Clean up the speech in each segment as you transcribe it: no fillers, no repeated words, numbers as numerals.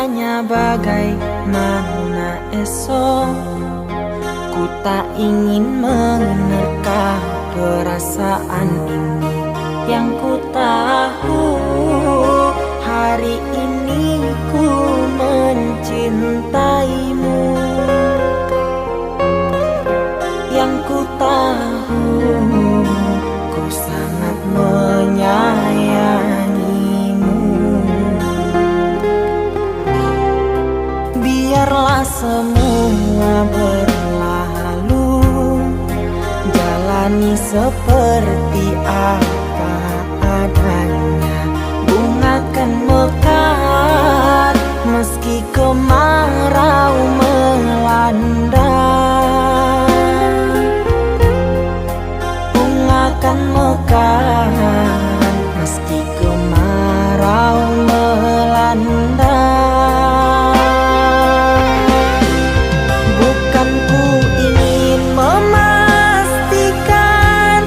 bertanya bagaimana esok. Ku tak ingin menerka perasaan ini. Yang ku tahu hari ini ku mencintaimu. Yang ku tahu ku sangat menyayangimu. Biarlah semua berlalu, jalani seperti apa adanya. Bunga kan mekar meski kemarau melanda. Bunga kan mekar meski kemarau melanda. Bukan ku ingin memastikan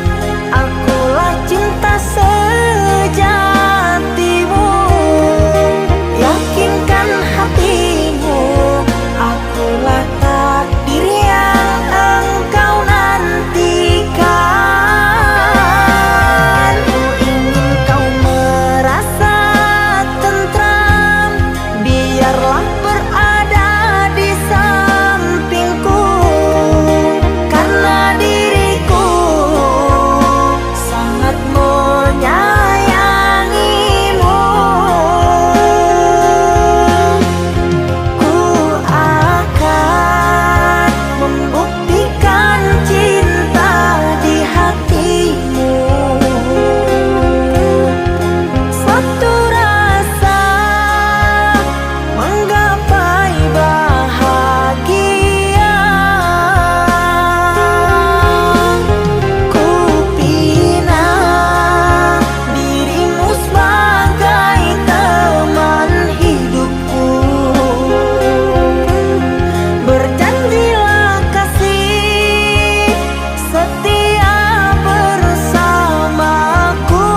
akulah cinta sejatimu. Yakinkan hatimu, akulah takdir yang engkau nantikan. Ku ingin kau merasa tentram, biarlah berada di sampingku. Karena diriku sangat menyayangimu. Ku akan membuktikan cinta di hatimu. Satu rasa menggapai bahagia. Ku pinang dirimu sebagai teman hidupku. Berjanjilah kasih setia bersamaku.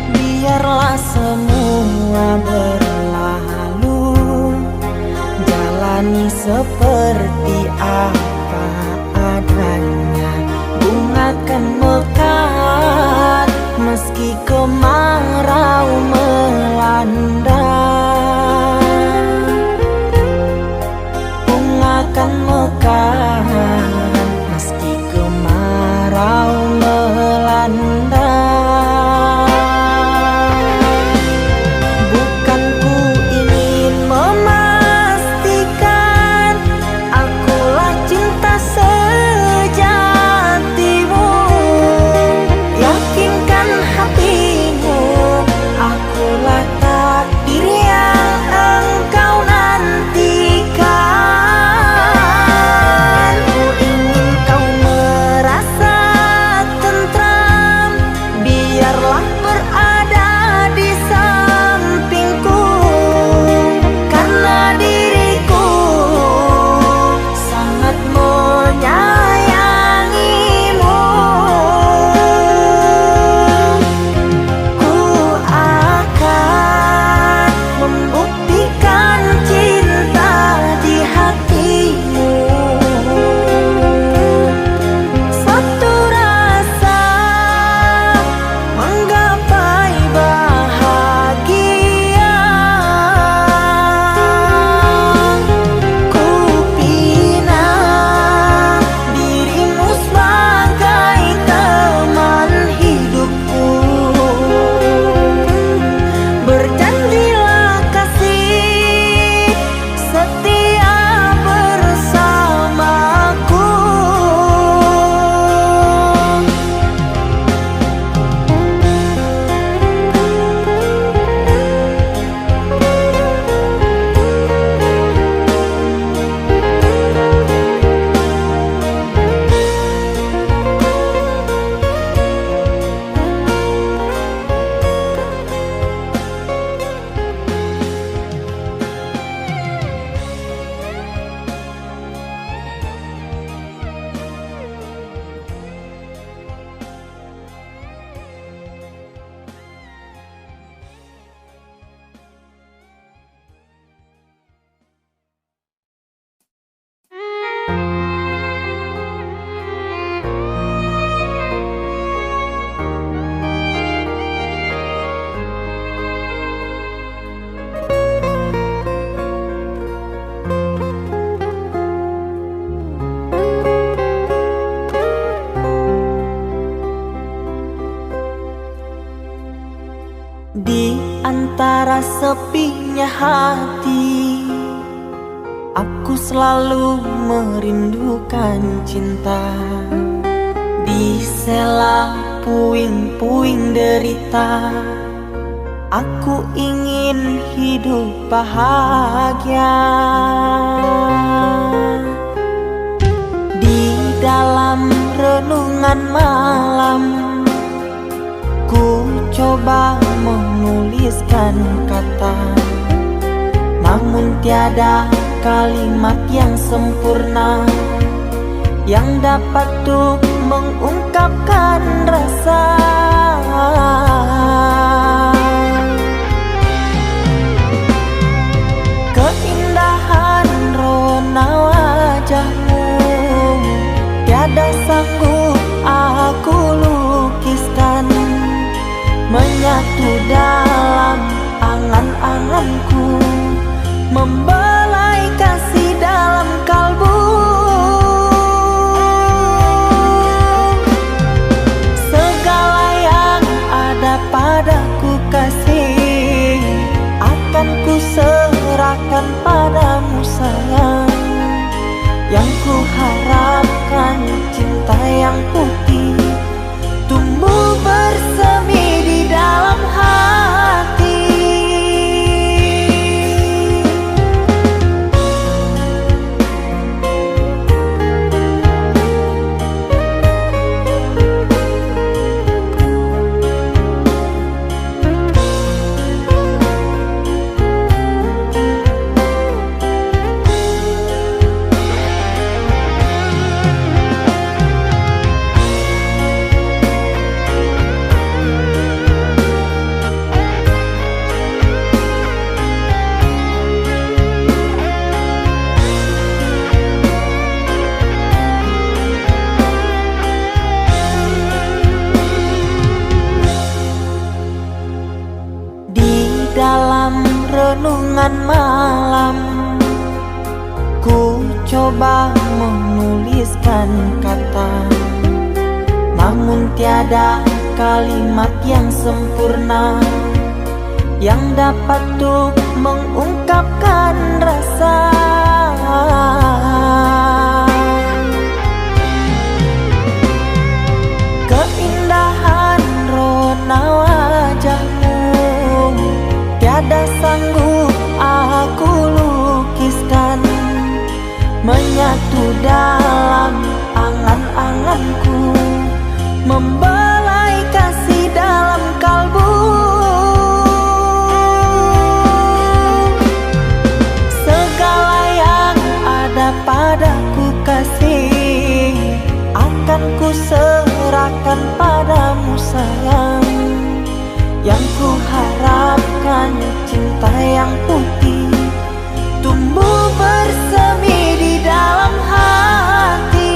Biarlah semua berlalu, jalani seperti apa adanya. Bunga kan mekar meski kemarau melanda. Bunga kan mekar meski kemarau melanda. Bukan ku ingin memastikan Betapa sepinya hati, aku selalu merindukan cinta. Di sela puing-puing derita, aku ingin hidup bahagia. Di dalam renungan malam, ku coba menuliskan kata, namun tiada kalimat yang sempurna yang dapat untuk mengungkapkan rasa. Keindahan rona wajahmu tiada sanggup aku lukiskan, menyatu dalam angan-anganku, membelai kasih dalam kalbu. Segala yang ada padaku kasih, akan ku serahkan padamu sayang. Yang ku harapkan cinta yang putih tumbuh bersemi di dalam hati. Dalam renungan malam, ku coba menuliskan kata, namun tiada kalimat yang sempurna yang dapat untuk mengungkapkan rasa. Keindahan rona wajahmu tiada sanggup aku lukiskan, menyatu dalam angan-anganku, membelai kasih dalam kalbu. Segala yang ada padaku kasih, akan ku serahkan padamu sayang. Yang ku harapkan cinta yang putih tumbuh bersemi di dalam hati.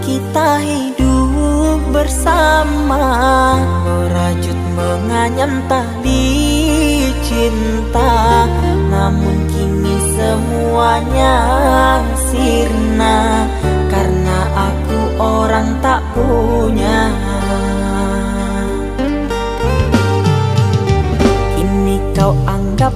Kita hidup bersama, merajut menganyam tali cinta, namun kini semuanya sirna karena aku orang tak punya. Kini kau anggap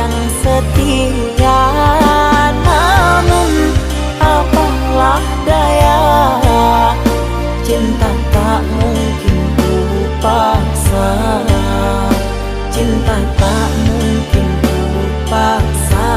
yang setia. Namun apalah daya, cinta tak mungkin ku paksa. Cinta tak mungkin ku paksa.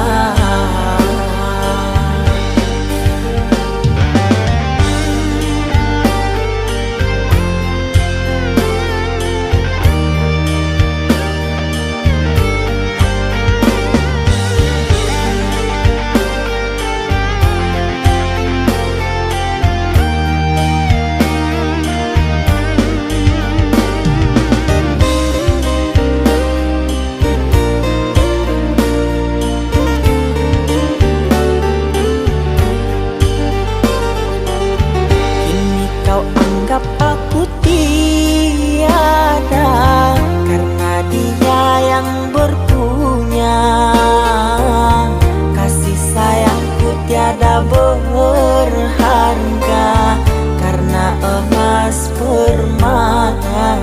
Anggap aku tiada karena dia yang berpunya. Kasih sayangku tiada berharga karena emas permata.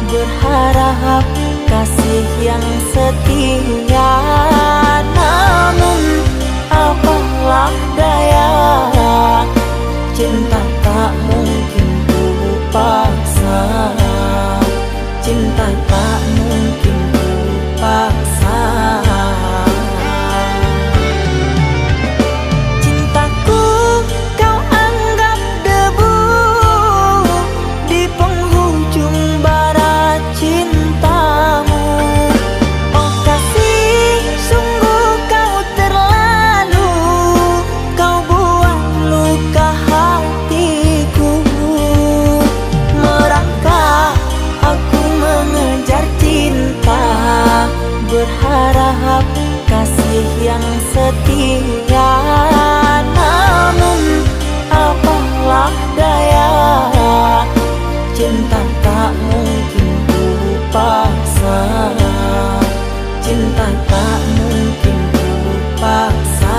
Berharap kasih yang setia. Namun apalah daya, cinta tak mungkin ku paksa. Cinta tak mungkin ku paksa. Cintaku kau anggap debu di penghujung barat cintamu. Oh kasih, sungguh kau terlalu, kau buat luka hatiku. Merangkak aku mengejar cinta, berharap kasih yang setia. Namun apalah daya, cinta tak mungkin ku paksa. Cinta tak mungkin ku paksa.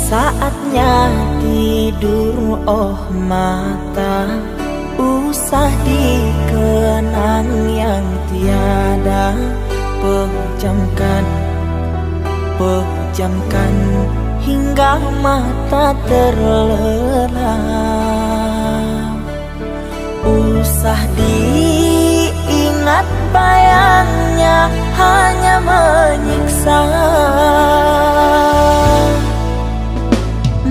Saatnya tidur, oh mata, usah dikenang yang tiada. Pejamkan hingga mata terlelap. Usah diingat bayangnya hanya menyiksa.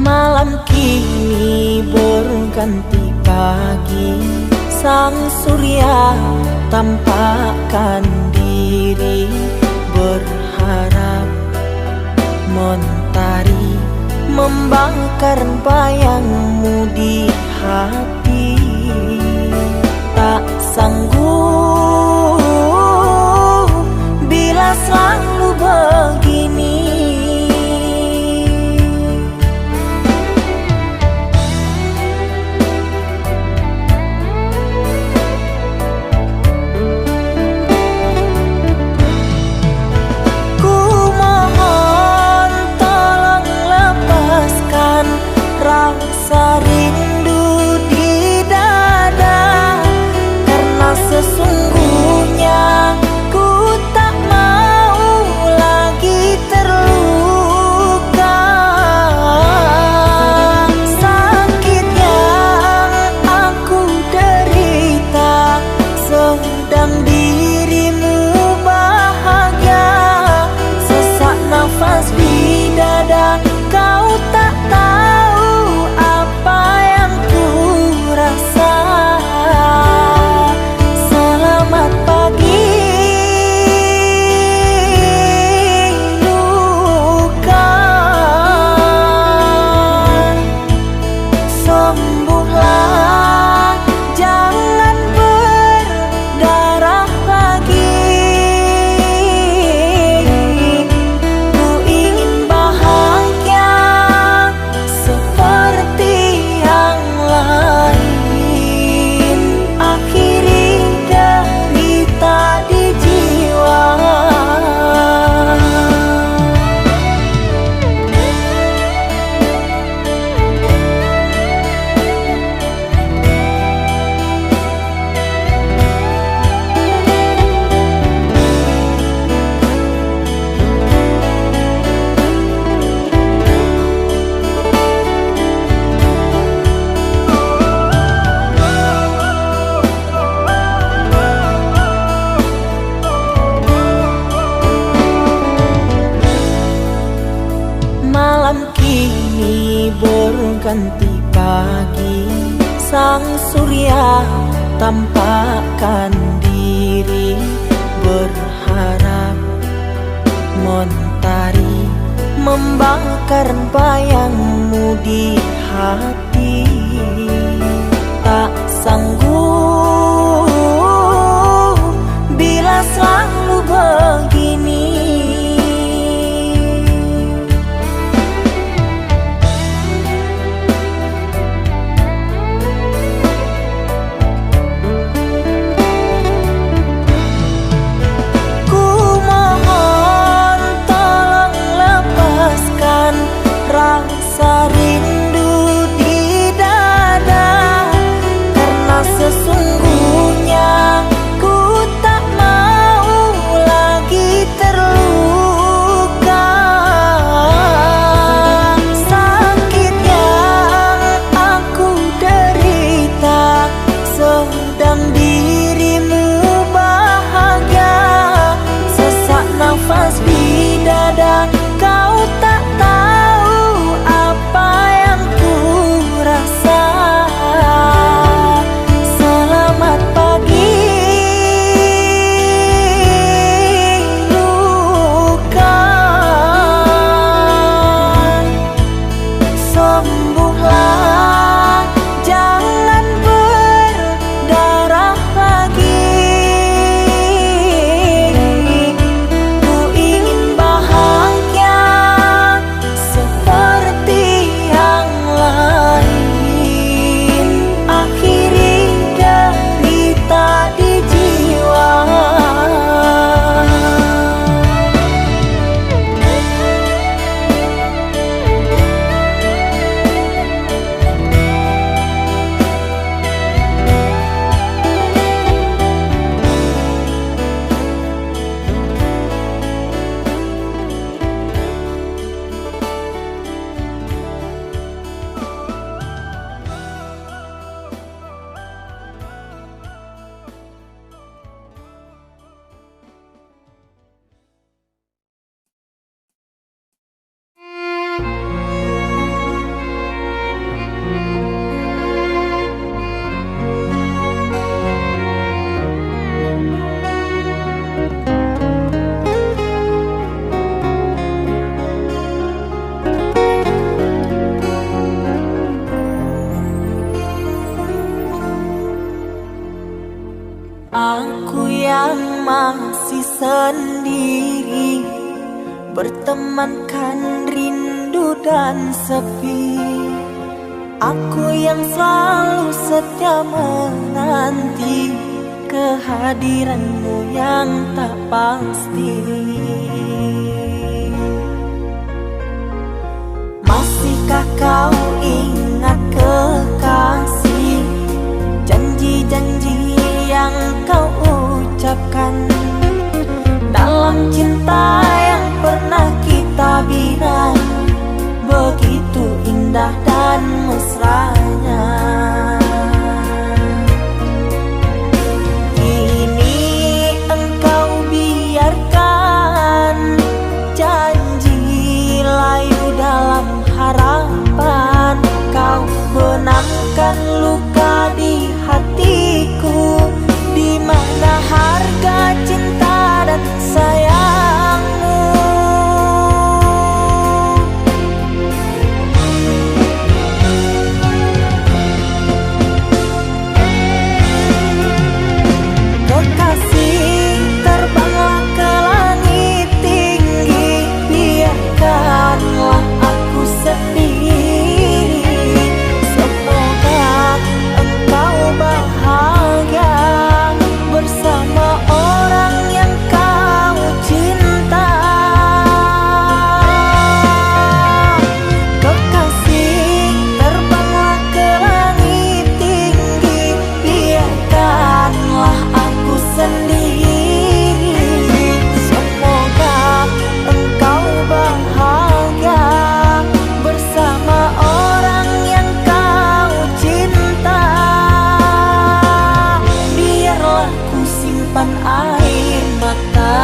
Malam kini berganti pagi, sang surya tampakkan diri, berharap mentari membakar bayangmu di hati. Tak sanggup bila selalu begini. rasa rindu di dada, karena sesungguhnya ku tak mau lagi terluka. Sakit yang aku derita, sedang dirimu bahagia. Sesak nafas di dada, kau tak tahu apa yang ku rasa. Selamat pagi luka, sembuhlah, jangan berdarah lagi. Ku ingin bahagia seperti yang lain, akhiri derita di jiwa. Malam kini berganti pagi, sang surya tampakkan diri, berharap mentari membakar bayangmu di hati. Tak sanggup bila selalu begini. Ku mohon tolong lepaskan rasa rindu di dada, karena sesungguhnya ku tak mau lagi terluka. Sakit yang aku derita, sedang dirimu bahagia. Sesak nafas di dada, kau tak tahu apa yang ku rasa. Selamat pagi luka, sembuhlah, jangan berdarah lagi. Ku ingin bahagia seperti yang lain, akhiri derita di jiwa. Aku yang masih sendiri, bertemankan rindu dan sepi. Aku yang selalu setia menanti kehadiranmu yang tak pasti. Masihkah kau ingat harapan, kau benamkan luka di hatiku. Di mana harga cinta dan sayangmu? Kekasih, terbanglah ke langit tinggi, biarkanlah aku sendiri. Semoga engkau bahagia bersama orang yang kau cinta. Kekasih, terbanglah ke langit tinggi, biarkanlah aku sendiri. Semoga engkau bahagia bersama orang yang kau cinta. Biarlah ku simpan air mata.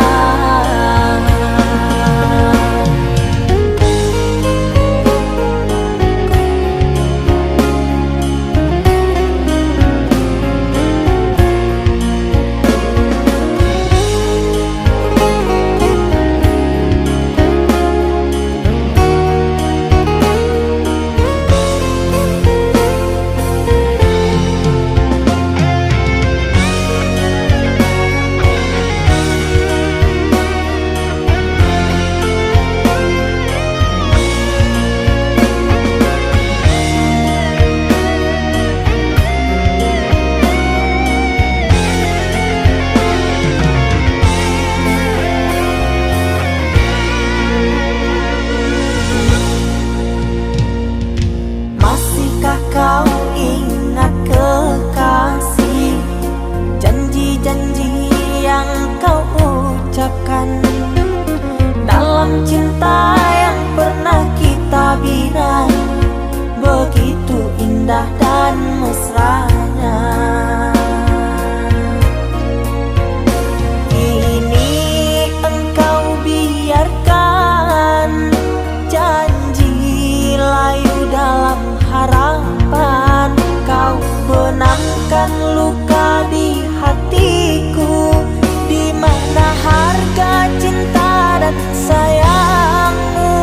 Masihkah kau ingat kekasih, janji-janji yang kau ucapkan dalam cinta yang pernah kita bina? Begitu indah dan mesranya. Kini engkau biarkan janji layu dalam harapan, kau benamkan luka di hatiku. Di mana harga cinta dan sayangmu?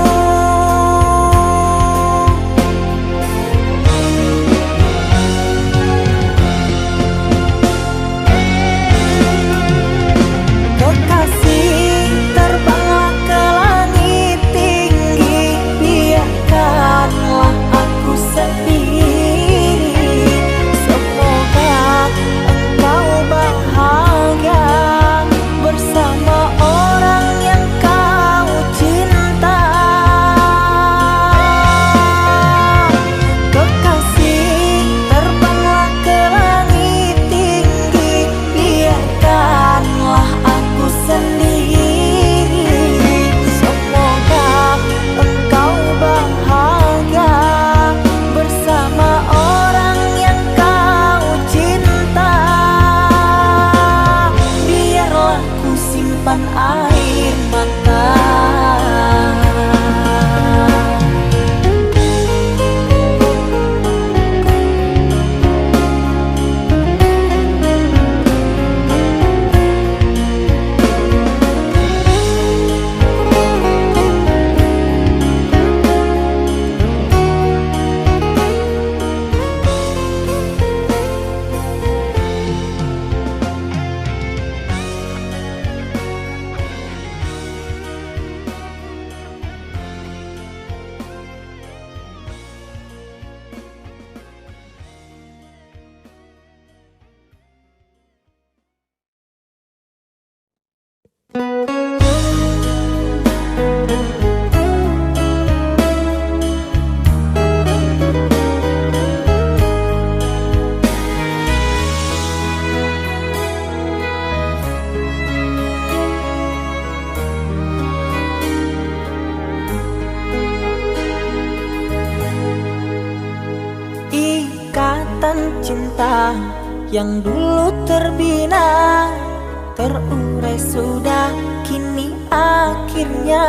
Kekasih, terbanglah ke langit tinggi, biarkanlah aku sendiri. Semoga engkau bahagia bersama orang yang kau cinta. Kekasih, terbanglah ke langit tinggi, biarkanlah aku sendiri. Semoga engkau bahagia bersama orang yang kau cinta. Biarlah ku simpan air mata. cinta yang dulu terbina, terurai sudah kini akhirnya.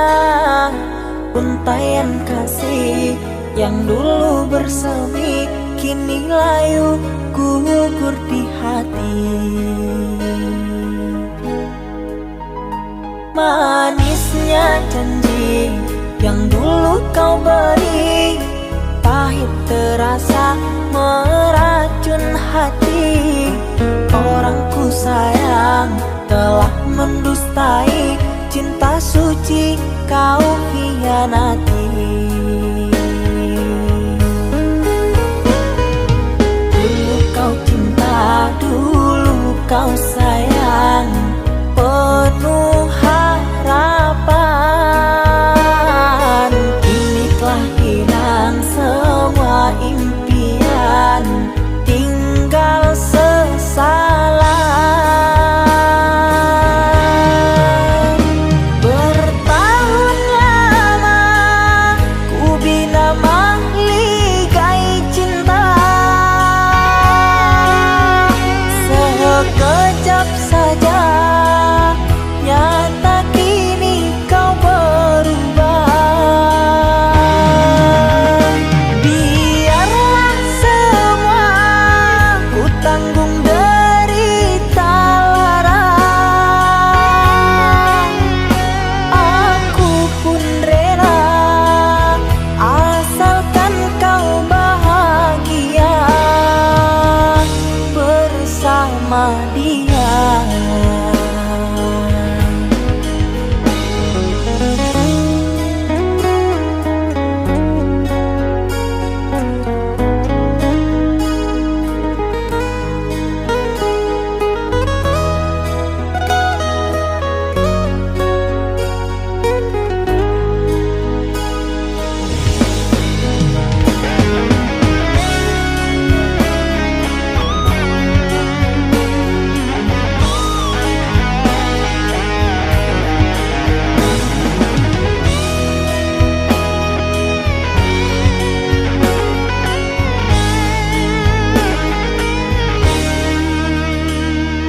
Untaian kasih yang dulu bersemi kini layu gugur di hati. Manisnya janji yang dulu kau beri, pahit terasa meracun hati. Orang ku sayang telah mendustai, cinta suci kau hianati. Dulu kau cinta, dulu kau sayang, penuh harapan. Kini telah hilang semua impian, tinggal sesalan. Bertahun lama ku bina mahligai cinta, sekejap saja nyata kini kau berubah. Biarlah semua ku tanggung derita lara, aku pun rela asalkan kau bahagia bersama dia.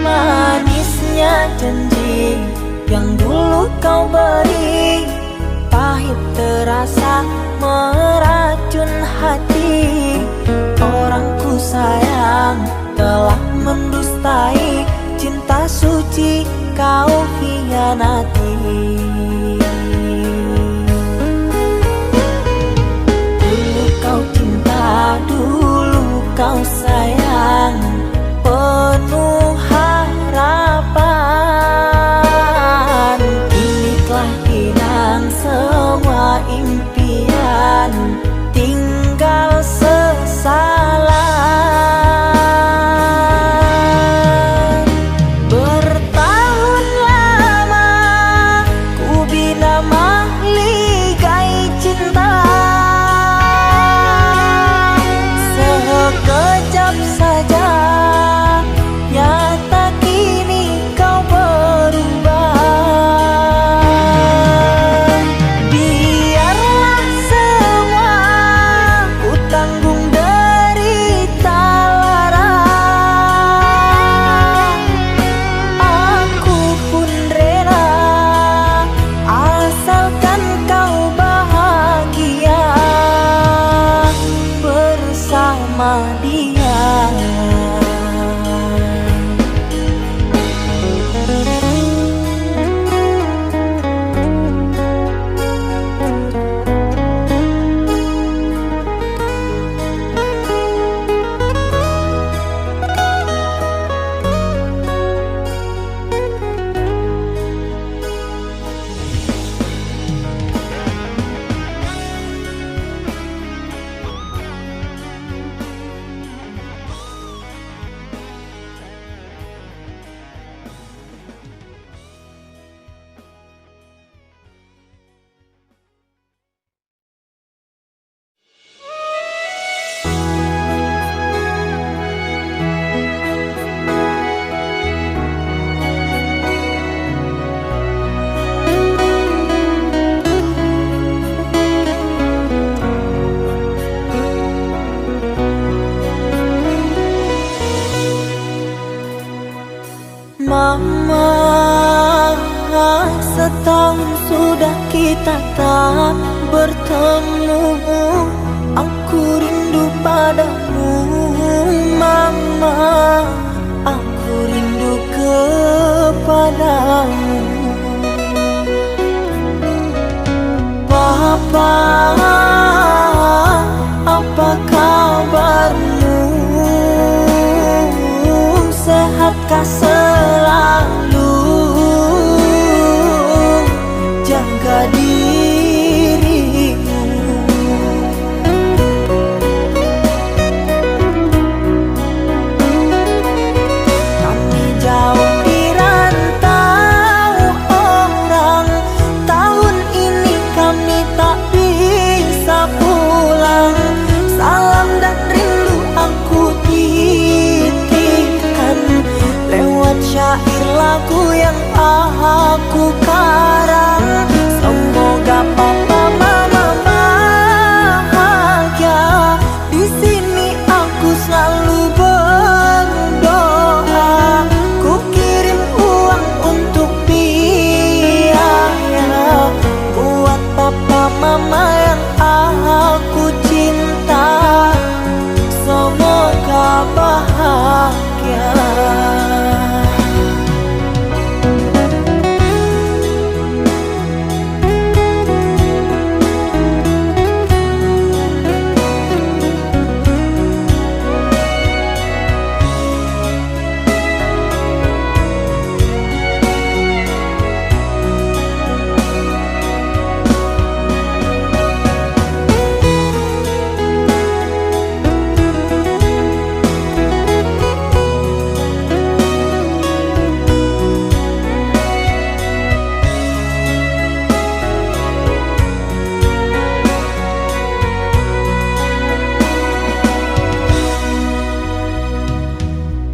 Manisnya janji yang dulu kau beri, pahit terasa meracun hati. Orang ku sayang telah mendustai, cinta suci kau hianati. Dulu kau cinta, dulu kau sayang, penuh harapan. Kini telah hilang semua impian, tinggal sesalan. Bertahun lama ku bina mahligai cinta, sekejap saja nyata kini kau berubah. Biarlah semua ku tanggung derita lara, aku pun rela asalkan kau bahagia bersama dia. Mama, setahun sudah kita tak bertemu. kau selalu jaga dirimu. Kami jauh di rantau orang, tahun ini kami tak bisa pulang. Salam dan rindu aku titipkan lewat syair lagu yang aku karang. Semoga papa mama bahagia. Di sini aku selalu berdoa. Ku kirim uang untuk biaya buat papa mama yang aku cinta. Semoga bahagia.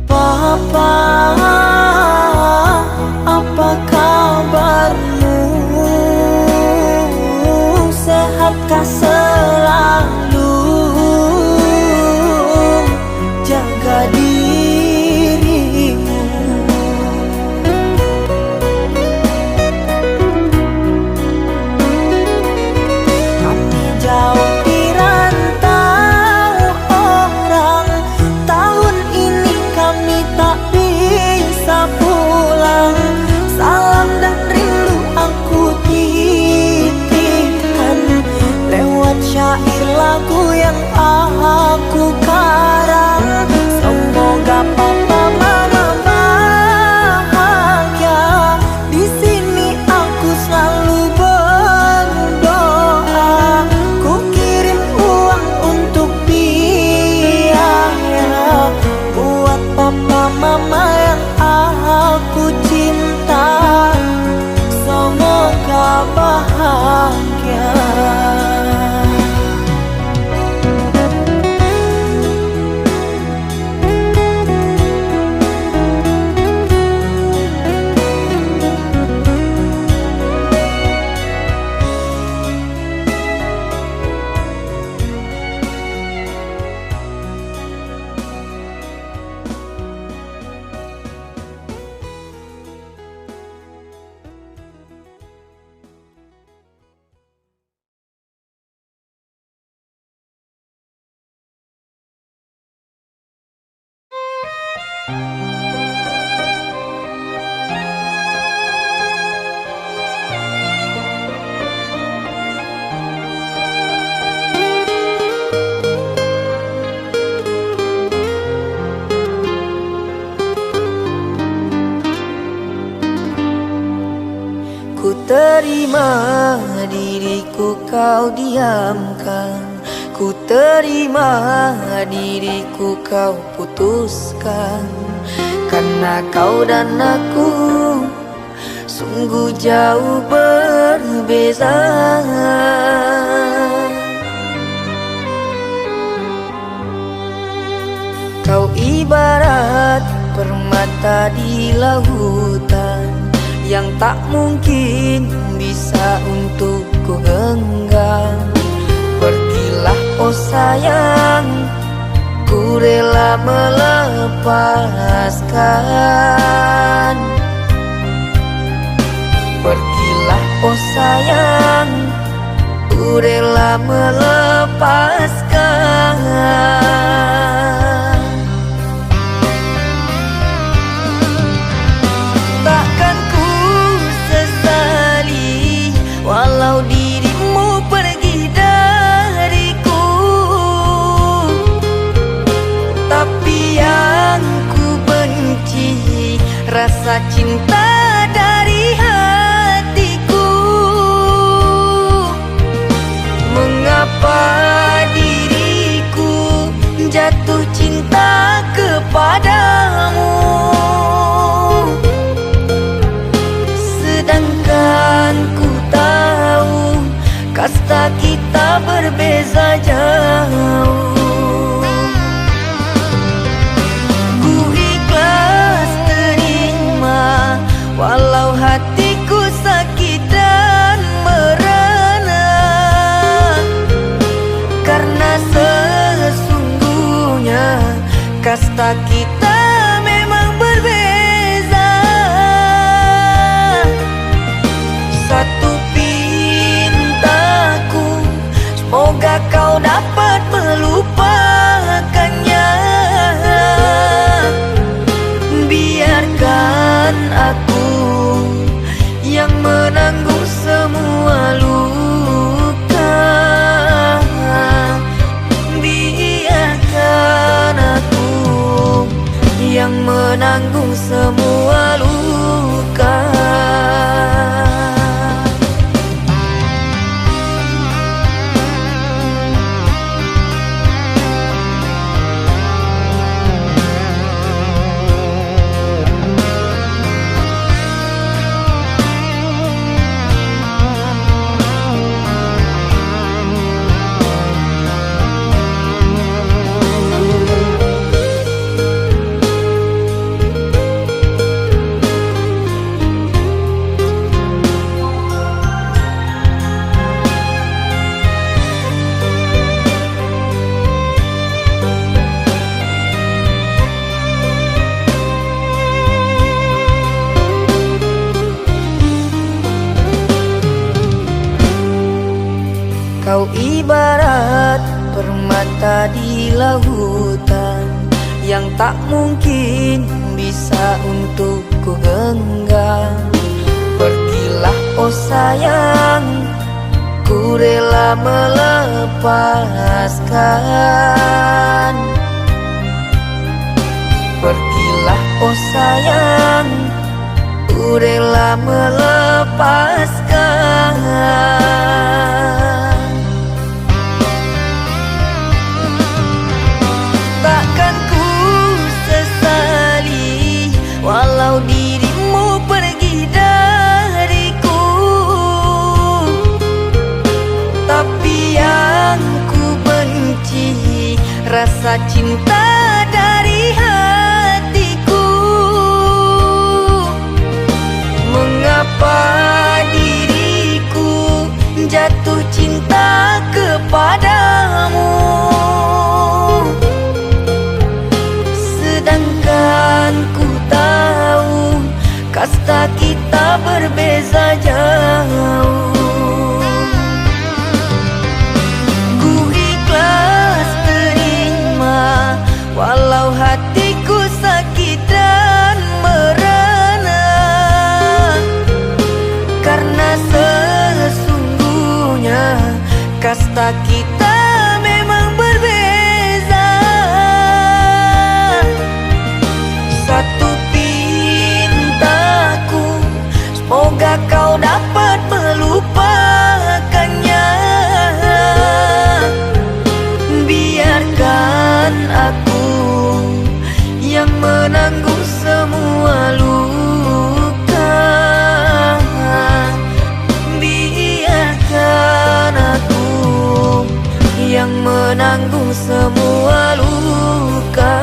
Papa, apa kabarmu? Sehatkah selalu? Jaga dirimu. Kami jauh di rantau orang, tahun ini kami tak bisa pulang. Salam dan rindu aku titipkan lewat syair lagu yang aku karang. Semoga papa mama bahagia. Di sini aku selalu berdoa. Ku kirim uang untuk biaya buat papa mama yang aku cinta. Semoga bahagia. Ku terima diriku kau diamkan, ku terima diriku kau putuskan. Karena kau dan aku sungguh jauh berbeza. Kau ibarat permata di lautan yang tak mungkin bisa untuk ku genggam. Pergilah oh sayang, ku rela melepaskan. Pergilah oh sayang, ku rela melepaskan. Takkan ku sesali walau dirimu pergi dariku. Tapi yang ku benci rasa cinta dari hatiku. Mengapa diriku jatuh cinta kepadamu, sedangkan ku tahu kasta kita berbeza jauh. Ku ikhlas terima walau hatiku sakit dan merana, karena sesungguhnya kasta kita memang berbeza. Satu pintaku, semoga kau dapat melupakannya. Biarkan aku yang menanggung semua luka. Biarkan aku yang menanggung semua luka. Kau ibarat permata di lautan yang tak mungkin bisa untuk ku genggam. Pergilah oh sayang, ku rela melepaskan. Pergilah oh sayang, ku rela melepaskan. Takkan ku sesali walau dirimu pergi dariku, tapi yang ku benci rasa cinta dari hatiku. Mengapa diriku jatuh cinta kepadamu, sedangkan ku tahu kasta kita berbeza jauh. Ku ikhlas terima walau hatiku sakit dan merana, karena sesungguhnya kasta kita memang berbeza. Satu pintaku, semoga kau dapat melupakannya. Biarkan aku yang menanggung semua luka. Biarkan aku yang menanggung semua luka.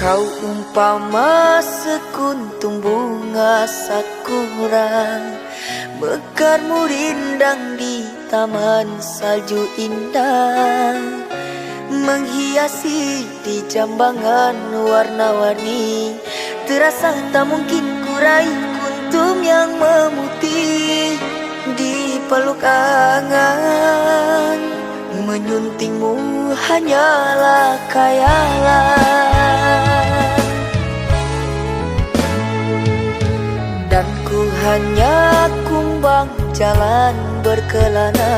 Kau umpama sekuntum bunga sakura, mekarmu rindang di taman salju indah, menghiasi di jambangan warna-warni. Terasa tak mungkin kurai kuntum yang memutih di peluk angan. Menyuntingmu hanyalah khayalan, dan ku hanya kumbang jalan berkelana.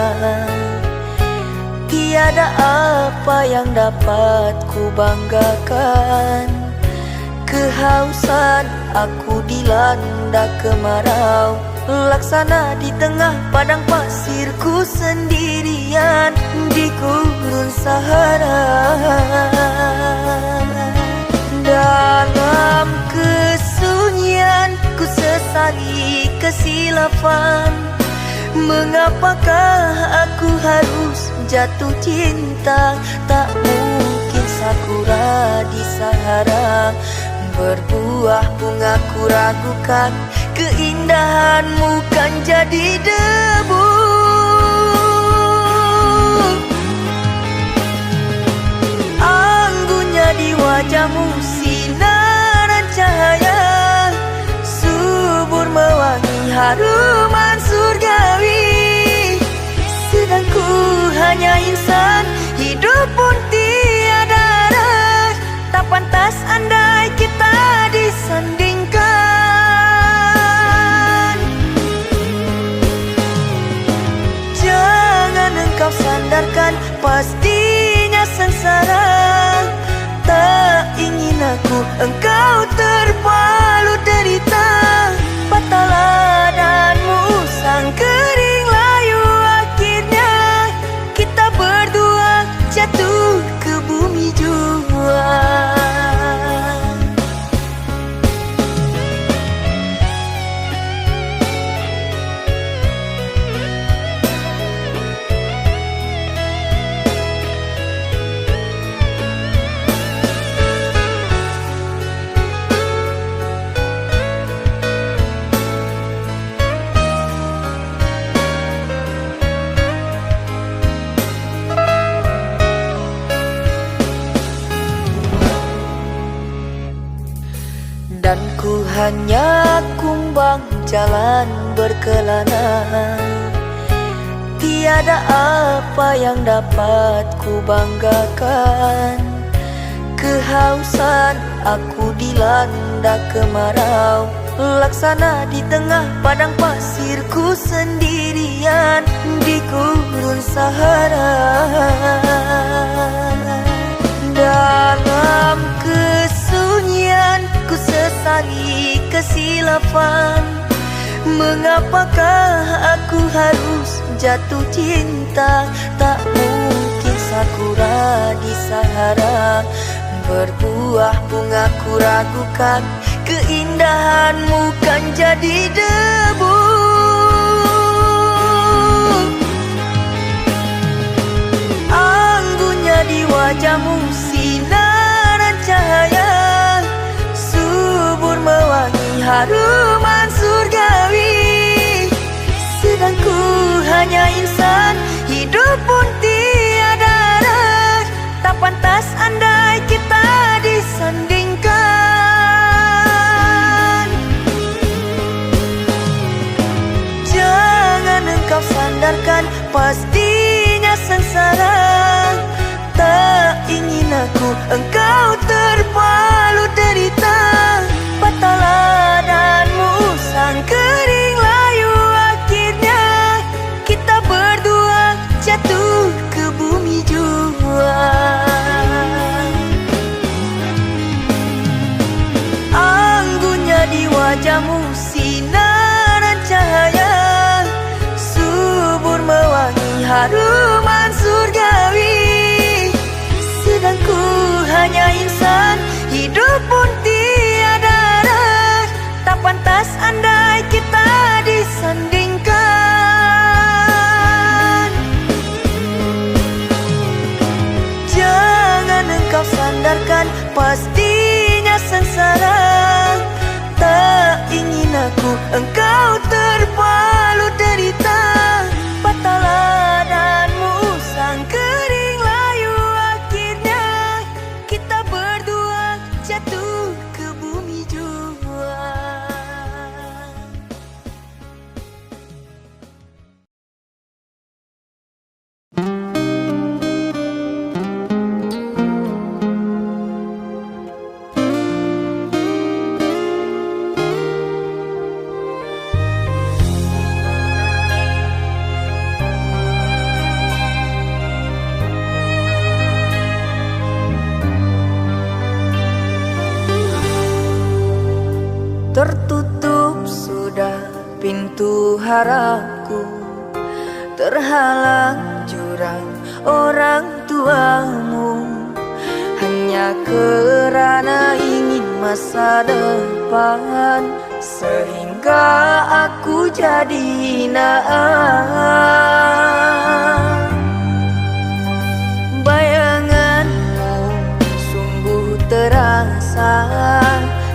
Tiada apa yang dapat ku banggakan. Kehausan aku dilanda kemarau, laksana di tengah padang pasirku sendirian di gurun Sahara. Dalam kesunyian ku sesali kesilafan. Mengapakah aku harus jatuh cinta? Tak mungkin sakura di Sahara berbuah bunga, ku ragukan keindahanmu kan jadi debu. Anggunnya di wajahmu sinaran cahaya, subur mewangi haruman surgawi. Sedang ku hanya insan, hidup pun tiada arah. Tak pantas andai kita disandingkan. Jangan engkau sandarkan, pastinya sengsara. Tak ingin aku engkau terpalu derita. Patah ladangmu sang kering layu, akhirnya kita berdua jatuh ke bumi jua. Dan ku hanya kumbang jalan berkelana. Tiada apa yang dapat ku banggakan. Kehausan aku dilanda kemarau, laksana di tengah padang pasirku sendirian di gurun Sahara. Dalam kesunyian ku sesali kesilafan. Mengapakah aku harus jatuh cinta? Tak mungkin sakura di Sahara berbuah bunga, ku ragukan keindahanmu kan jadi debu. Anggunnya di wajahmu sinaran cahaya, subur mewangi haruman surgawi. Sedang ku hanya insan, hidup pun tiada arah. Tak pantas andai kita disandingkan. Jangan engkau sandarkan, pastinya sengsara. Tak ingin aku engkau terpalu derita. Patah ladangmu sang kering layu, akhirnya kita berdua jatuh ke bumi jua. Anggunnya di wajahmu sinaran cahaya, subur mewangi haruman surgawi. Sedang ku hanya insan, hidup pun tiada arah. Tak pantas andai kita disandingkan. Jangan engkau sandarkan, pasti engkau terpalut derita. Patahlah danmu sang kering layu, akhirnya kita berdua jatuh ke bumi jua. Tertutup sudah pintu harapku, terhalang jurang orang tuamu, hanya kerana ingin masa depan, sehingga aku jadi hinaan. Bayanganmu sungguh terasa,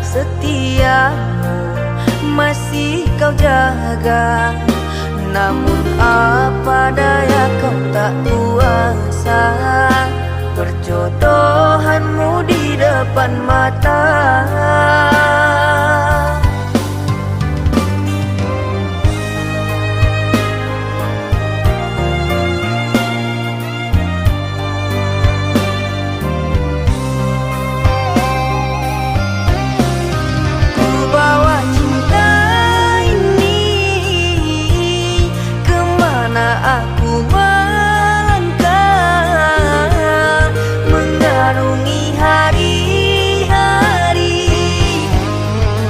setiamu masih kau jaga. Namun apa daya kau tak kuasa, perjodohanmu di depan mata. Aku melangkah mengarungi hari-hari,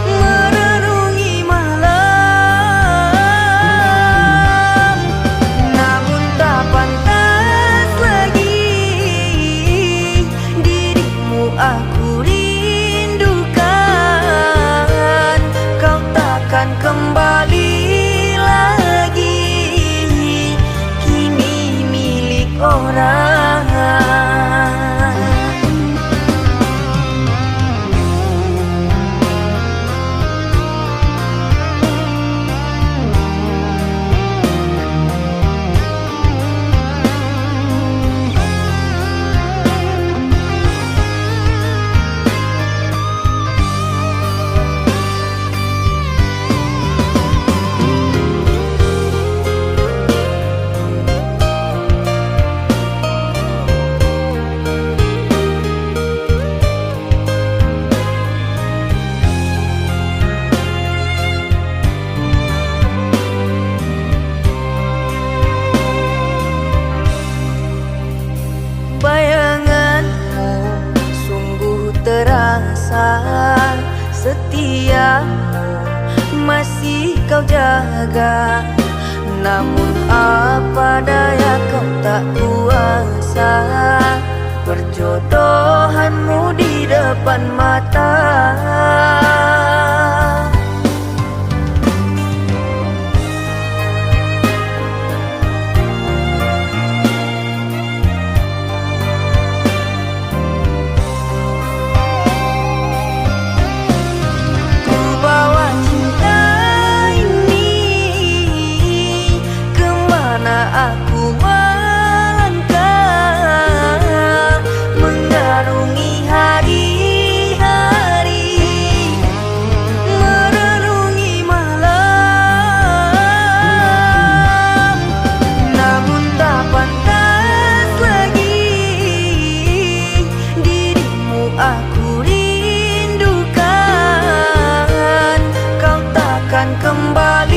merenungi malam. Namun tak pantas lagi dirimu aku rindukan. Kau takkan kembali lagi orang. Bayanganmu sungguh terasa, setiamu masih kau jaga. Namun apa daya kau tak kuasa, perjodohanmu di depan mata. Aku melangkah mengarungi hari-hari, merenungi malam. Namun tak pantas lagi dirimu aku rindukan. Kau takkan kembali